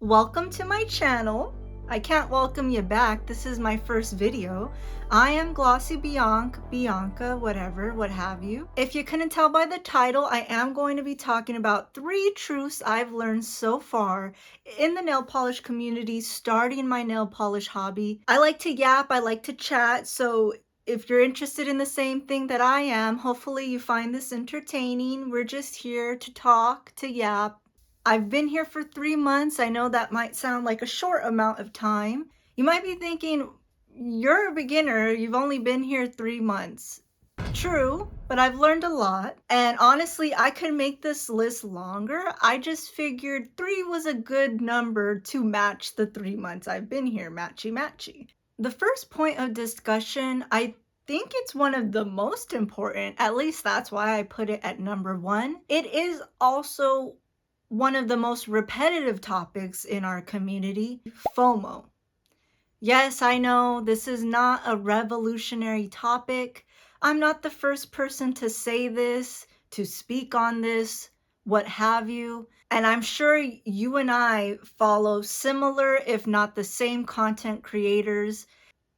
Welcome to my channel. I can't welcome you back. This is my first video. I am Glossy Bianca, whatever, what have you. If you couldn't tell by the title, I am going to be talking about 3 truths I've learned so far in the nail polish community, starting my nail polish hobby. I like to yap, I like to chat, so if you're interested in the same thing that I am, hopefully you find this entertaining. We're just here to talk, to yap. I've been here for 3 months. I know that might sound like a short amount of time. You might be thinking, you're a beginner, you've only been here 3 months. True, but I've learned a lot. And honestly, I could make this list longer. I just figured 3 was a good number to match the 3 months I've been here, matchy. The first point of discussion, I think it's one of the most important, at least that's why I put it at number 1. It is also one of the most repetitive topics in our community, FOMO. Yes, I know this is not a revolutionary topic. I'm not the first person to say this, to speak on this, what have you. And I'm sure you and I follow similar, if not the same content creators.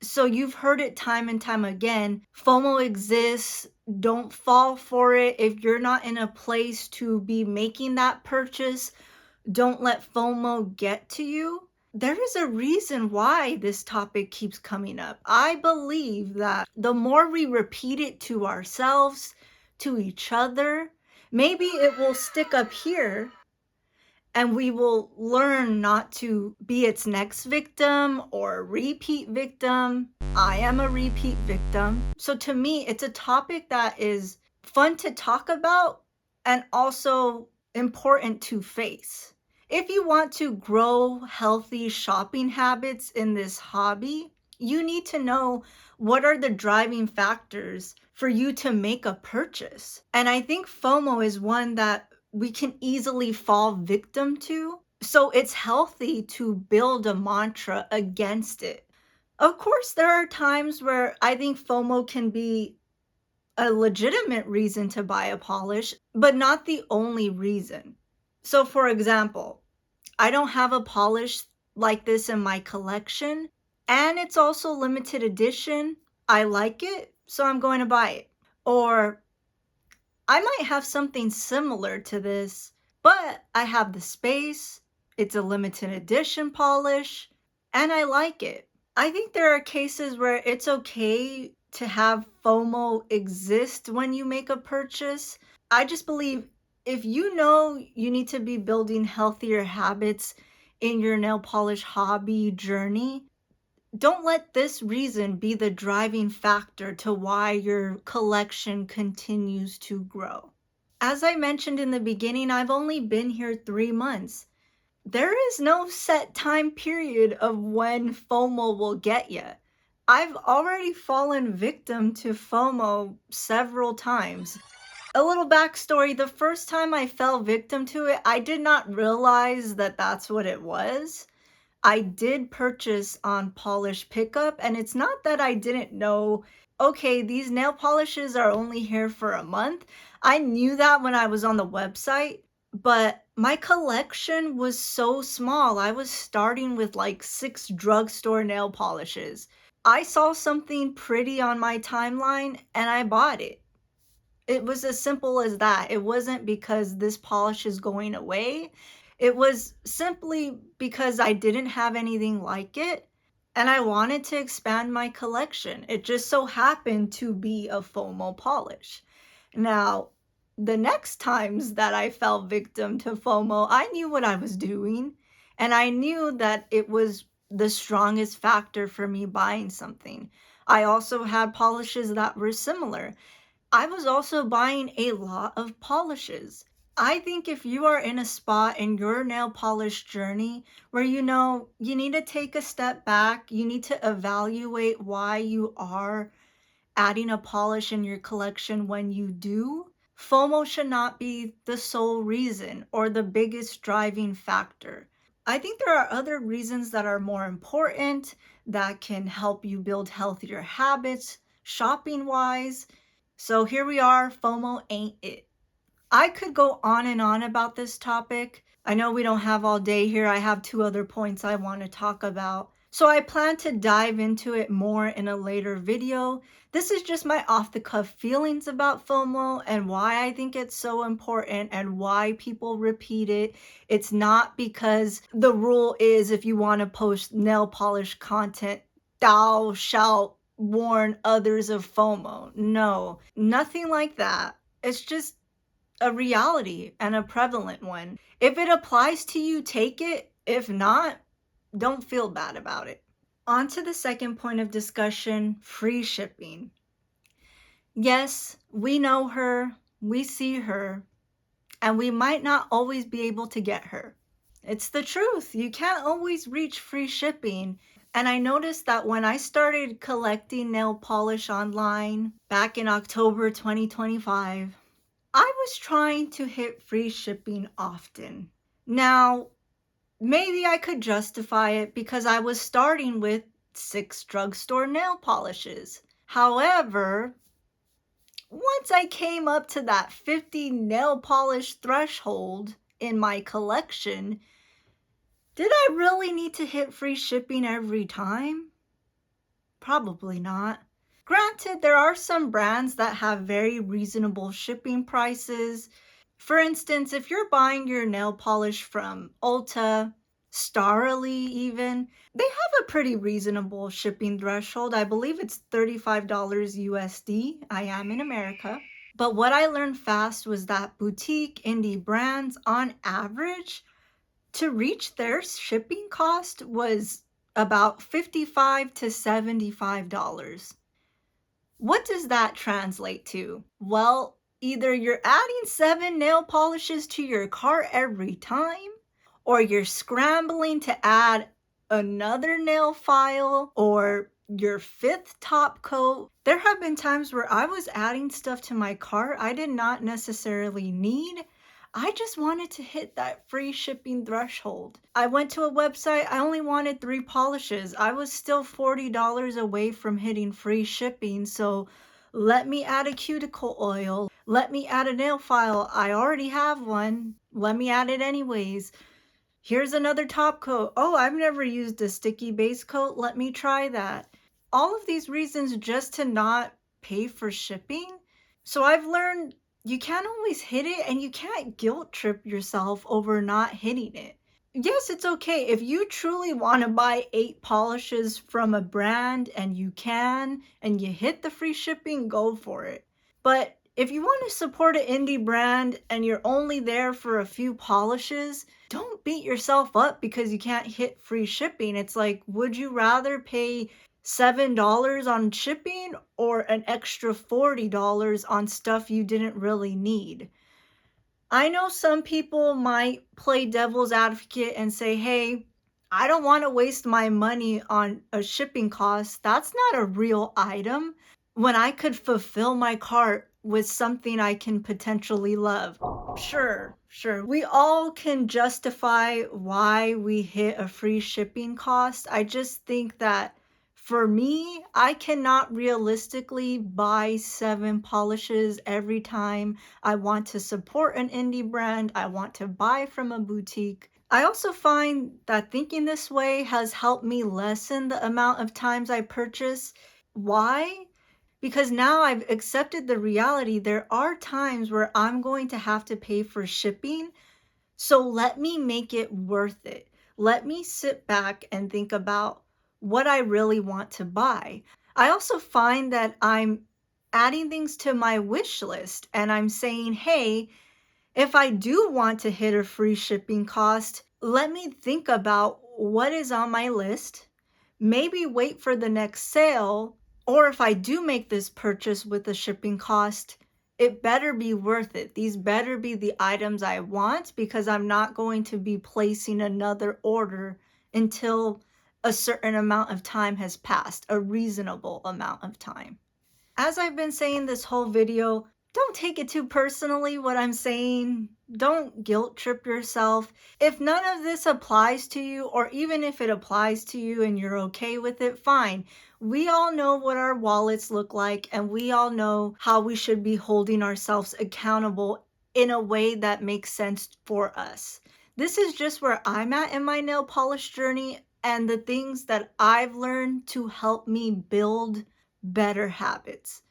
So you've heard it time and time again. FOMO exists. Don't fall for it. If you're not in a place to be making that purchase, don't let FOMO get to you. There is a reason why this topic keeps coming up. I believe that the more we repeat it to ourselves, to each other, maybe it will stick up here and we will learn not to be its next victim or repeat victim. I am a repeat victim. So to me, it's a topic that is fun to talk about and also important to face. If you want to grow healthy shopping habits in this hobby, you need to know what are the driving factors for you to make a purchase. And I think FOMO is one that we can easily fall victim to. So it's healthy to build a mantra against it. Of course, there are times where I think FOMO can be a legitimate reason to buy a polish, but not the only reason. So for example, I don't have a polish like this in my collection, and it's also limited edition. I like it, so I'm going to buy it. Or I might have something similar to this, but I have the space, it's a limited edition polish, and I like it. I think there are cases where it's okay to have FOMO exist when you make a purchase. I just believe if you know you need to be building healthier habits in your nail polish hobby journey, don't let this reason be the driving factor to why your collection continues to grow. As I mentioned in the beginning, I've only been here 3 months. There is no set time period of when FOMO will get you. I've already fallen victim to FOMO several times. A little backstory, the first time I fell victim to it, I did not realize that that's what it was. I did purchase on Polish Pickup, and it's not that I didn't know, okay, these nail polishes are only here for a month. I knew that when I was on the website, but my collection was so small. I was starting with like 6 drugstore nail polishes. I saw something pretty on my timeline and I bought it. It was as simple as that. It wasn't because this polish is going away. It was simply because I didn't have anything like it and I wanted to expand my collection. It just so happened to be a FOMO polish. Now, the next times that I fell victim to FOMO, I knew what I was doing and I knew that it was the strongest factor for me buying something. I also had polishes that were similar. I was also buying a lot of polishes. I think if you are in a spot in your nail polish journey where you know you need to take a step back, you need to evaluate why you are adding a polish in your collection when you do, FOMO should not be the sole reason or the biggest driving factor. I think there are other reasons that are more important that can help you build healthier habits, shopping wise. So here we are, FOMO ain't it. I could go on and on about this topic. I know we don't have all day here. I have two other points I want to talk about. So I plan to dive into it more in a later video. This is just my off the cuff feelings about FOMO and why I think it's so important and why people repeat it. It's not because the rule is if you want to post nail polish content, thou shalt warn others of FOMO. No, nothing like that. It's just a reality and a prevalent one. If it applies to you, take it. If not, don't feel bad about it. On to the second point of discussion, free shipping. Yes, we know her, we see her, and we might not always be able to get her. It's the truth. You can't always reach free shipping. And I noticed that when I started collecting nail polish online back in October 2025, I was trying to hit free shipping often. Now, maybe I could justify it because I was starting with 6 drugstore nail polishes. However, once I came up to that 50 nail polish threshold in my collection, did I really need to hit free shipping every time? Probably not. Granted, there are some brands that have very reasonable shipping prices. For instance, if you're buying your nail polish from Ulta, Starly even, they have a pretty reasonable shipping threshold. I believe it's $35 USD. I am in America. But what I learned fast was that boutique indie brands, on average, to reach their shipping cost was about $55 to $75. What does that translate to? Well, either you're adding 7 nail polishes to your cart every time, or you're scrambling to add another nail file or your 5th top coat. There have been times where I was adding stuff to my cart I did not necessarily need. I just wanted to hit that free shipping threshold. I went to a website, I only wanted 3 polishes. I was still $40 away from hitting free shipping, so let me add a cuticle oil. Let me add a nail file. I already have one. Let me add it anyways. Here's another top coat. Oh, I've never used a sticky base coat. Let me try that. All of these reasons just to not pay for shipping. So I've learned you can't always hit it and you can't guilt trip yourself over not hitting it. Yes, it's okay. If you truly want to buy 8 polishes from a brand and you can, and you hit the free shipping, go for it. But if you want to support an indie brand and you're only there for a few polishes, don't beat yourself up because you can't hit free shipping. It's like, would you rather pay $7 on shipping or an extra $40 on stuff you didn't really need? I know some people might play devil's advocate and say, hey, I don't want to waste my money on a shipping cost. That's not a real item when I could fulfill my cart with something I can potentially love. Sure, sure. We all can justify why we hit a free shipping cost. I just think that for me, I cannot realistically buy 7 polishes every time I want to support an indie brand, I want to buy from a boutique. I also find that thinking this way has helped me lessen the amount of times I purchase. Why? Because now I've accepted the reality there are times where I'm going to have to pay for shipping. So let me make it worth it. Let me sit back and think about what I really want to buy. I also find that I'm adding things to my wish list and I'm saying, hey, if I do want to hit a free shipping cost, let me think about what is on my list, maybe wait for the next sale, or if I do make this purchase with the shipping cost, it better be worth it. These better be the items I want because I'm not going to be placing another order until a certain amount of time has passed, a reasonable amount of time. As I've been saying this whole video, don't take it too personally what I'm saying. Don't guilt trip yourself. If none of this applies to you, or even if it applies to you and you're okay with it, fine. We all know what our wallets look like, and we all know how we should be holding ourselves accountable in a way that makes sense for us. This is just where I'm at in my nail polish journey and the things that I've learned to help me build better habits.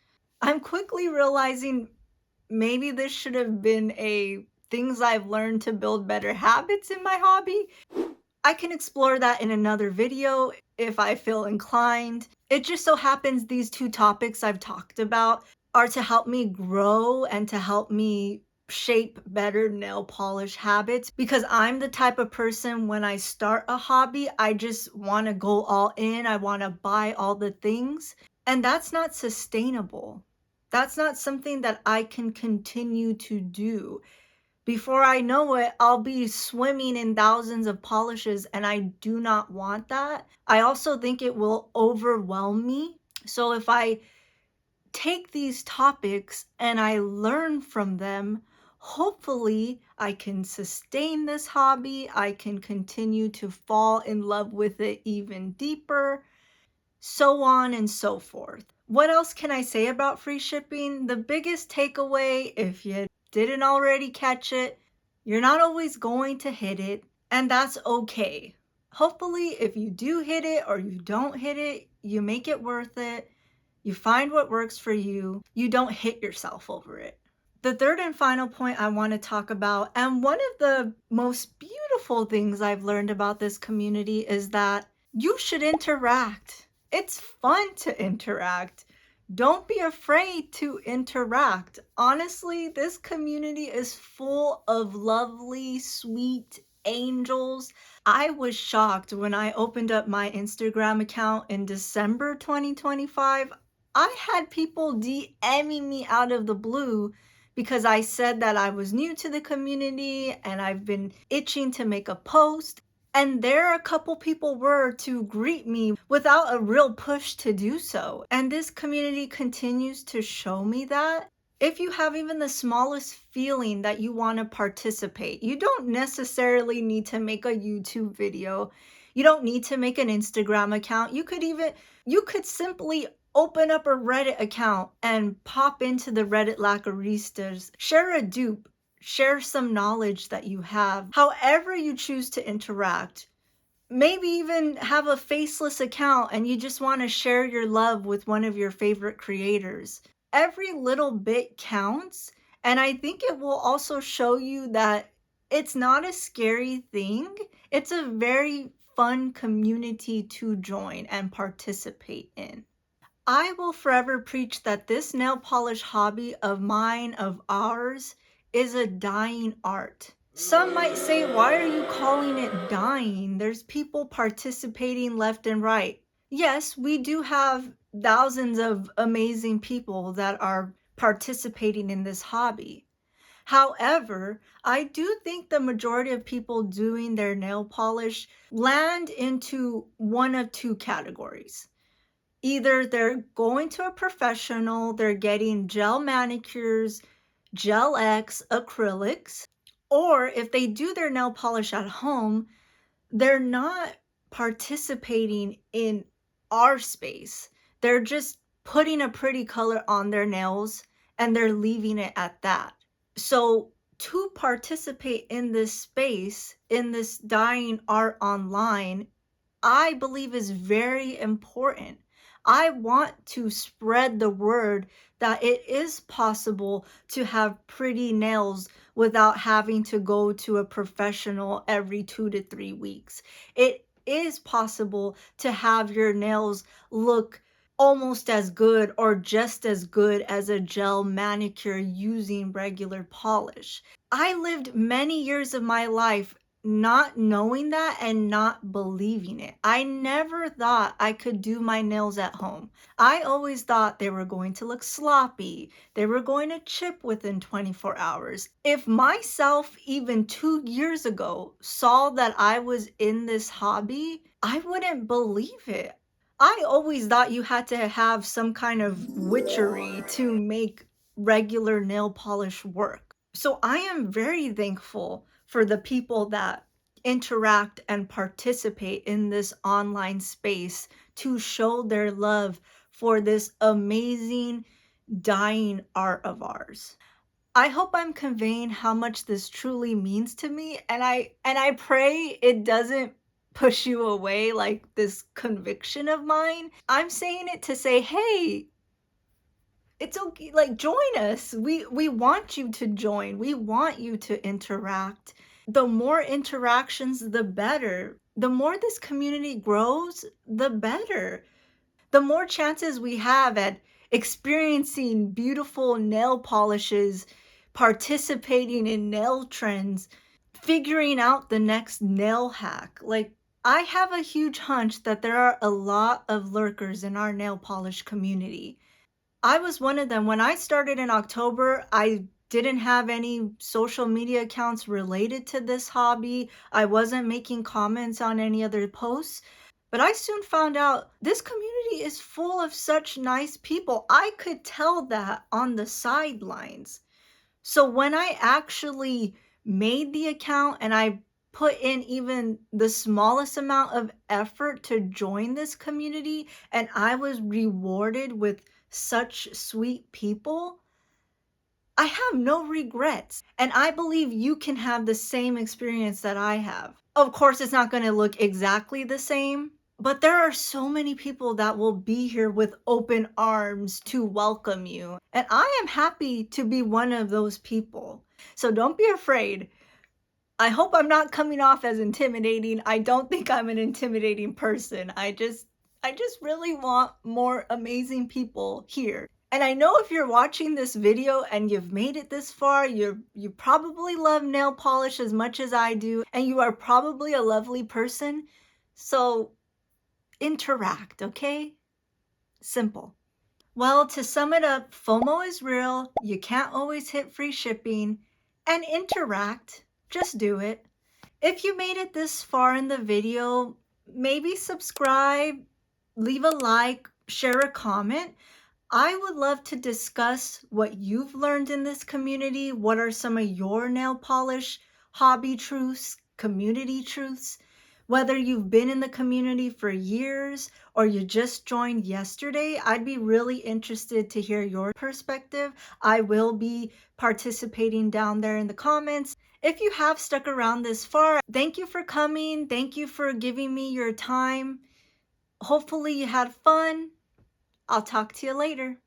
I'm quickly realizing maybe this should have been a things I've learned to build better habits in my hobby. I can explore that in another video if I feel inclined. It just so happens these two topics I've talked about are to help me grow and to help me shape better nail polish habits because I'm the type of person when I start a hobby, I just want to go all in. I want to buy all the things, and that's not sustainable. That's not something that I can continue to do. Before I know it, I'll be swimming in thousands of polishes, and I do not want that. I also think it will overwhelm me. So if I take these topics and I learn from them, hopefully I can sustain this hobby. I can continue to fall in love with it even deeper, so on and so forth. What else can I say about free shipping? The biggest takeaway, if you didn't already catch it, you're not always going to hit it, and that's okay. Hopefully, if you do hit it or you don't hit it, you make it worth it. You find what works for you. You don't hit yourself over it. The third and final point I want to talk about, and one of the most beautiful things I've learned about this community, is that you should interact. It's fun to interact. Don't be afraid to interact. Honestly, this community is full of lovely, sweet angels. I was shocked when I opened up my Instagram account in December 2025. I had people DMing me out of the blue because I said that I was new to the community and I've been itching to make a post. And there a couple people were to greet me without a real push to do so. And this community continues to show me that if you have even the smallest feeling that you want to participate, you don't necessarily need to make a YouTube video. You don't need to make an Instagram account. You could simply open up a Reddit account and pop into the Reddit Lacaristas, share a dupe, share some knowledge that you have, however you choose to interact. Maybe even have a faceless account and you just want to share your love with one of your favorite creators. Every little bit counts, and I think it will also show you that it's not a scary thing. It's a very fun community to join and participate in. I will forever preach that this nail polish hobby of mine, of ours, is a dying art. Some might say, why are you calling it dying? There's people participating left and right. Yes, we do have thousands of amazing people that are participating in this hobby. However, I do think the majority of people doing their nail polish land into one of two categories. Either they're going to a professional, they're getting gel manicures, gel X, acrylics, or if they do their nail polish at home, they're not participating in our space. They're just putting a pretty color on their nails and they're leaving it at that. So to participate in this space, in this dying art online, I believe is very important. I want to spread the word that it is possible to have pretty nails without having to go to a professional every 2 to 3 weeks. It is possible to have your nails look almost as good or just as good as a gel manicure using regular polish. I lived many years of my life not knowing that and not believing it. I never thought I could do my nails at home. I always thought they were going to look sloppy. They were going to chip within 24 hours. If myself, even 2 years ago, saw that I was in this hobby, I wouldn't believe it. I always thought you had to have some kind of witchery to make regular nail polish work. So I am very thankful for the people that interact and participate in this online space to show their love for this amazing dying art of ours. I hope I'm conveying how much this truly means to me, and I pray it doesn't push you away like this conviction of mine. I'm saying it to say, "Hey, it's okay, like, join us. We want you to join. We want you to interact." The more interactions, the better. The more this community grows, the better. The more chances we have at experiencing beautiful nail polishes, participating in nail trends, figuring out the next nail hack. Like, I have a huge hunch that there are a lot of lurkers in our nail polish community. I was one of them. When I started in October, I didn't have any social media accounts related to this hobby. I wasn't making comments on any other posts. But I soon found out this community is full of such nice people. I could tell that on the sidelines. So when I actually made the account and I put in even the smallest amount of effort to join this community, and I was rewarded with such sweet people, I have no regrets. And I believe you can have the same experience that I have. Of course, it's not going to look exactly the same, but there are so many people that will be here with open arms to welcome you. And I am happy to be one of those people. So don't be afraid. I hope I'm not coming off as intimidating. I don't think I'm an intimidating person. I just really want more amazing people here. And I know if you're watching this video and you've made it this far, you probably love nail polish as much as I do, and you are probably a lovely person. So interact, okay? Simple. Well, to sum it up, FOMO is real. You can't always hit free shipping. And interact. Just do it. If you made it this far in the video, maybe subscribe, leave a like, share a comment. I would love to discuss what you've learned in this community. What are some of your nail polish hobby truths, community truths? Whether you've been in the community for years or you just joined yesterday, I'd be really interested to hear your perspective. I will be participating down there in the comments. If you have stuck around this far, thank you for coming. Thank you for giving me your time. Hopefully you had fun. I'll talk to you later.